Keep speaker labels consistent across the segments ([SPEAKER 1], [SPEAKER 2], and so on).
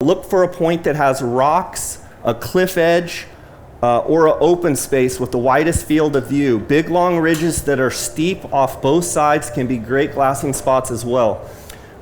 [SPEAKER 1] look for a point that has rocks, a cliff edge, or an open space with the widest field of view. Big long ridges that are steep off both sides can be great glassing spots as well.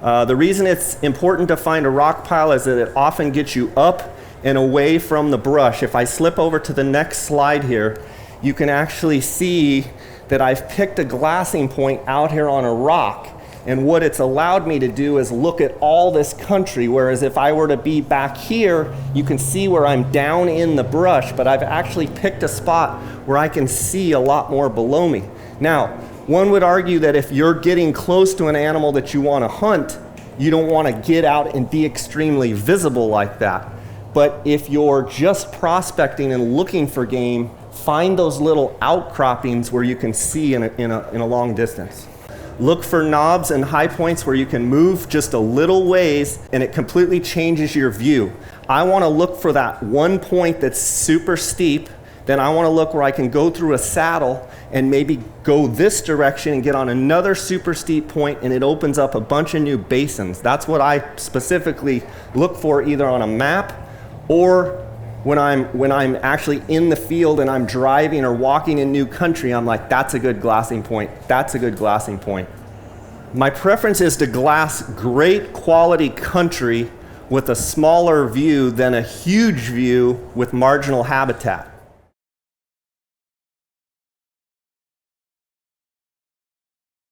[SPEAKER 1] The reason it's important to find a rock pile is that it often gets you up and away from the brush. If I slip over to the next slide here, you can actually see that I've picked a glassing point out here on a rock. And what it's allowed me to do is look at all this country, whereas if I were to be back here, you can see where I'm down in the brush, but I've actually picked a spot where I can see a lot more below me. Now, one would argue that if you're getting close to an animal that you want to hunt, you don't want to get out and be extremely visible like that. But if you're just prospecting and looking for game, find those little outcroppings where you can see in a long distance. Look for knobs and high points where you can move just a little ways and it completely changes your view. I want to look for that one point that's super steep. Then I want to look where I can go through a saddle and maybe go this direction and get on another super steep point, and it opens up a bunch of new basins. That's what I specifically look for, either on a map or when I'm actually in the field and I'm driving or walking in new country. I'm like, that's a good glassing point. That's a good glassing point. My preference is to glass great quality country with a smaller view than a huge view with marginal habitat.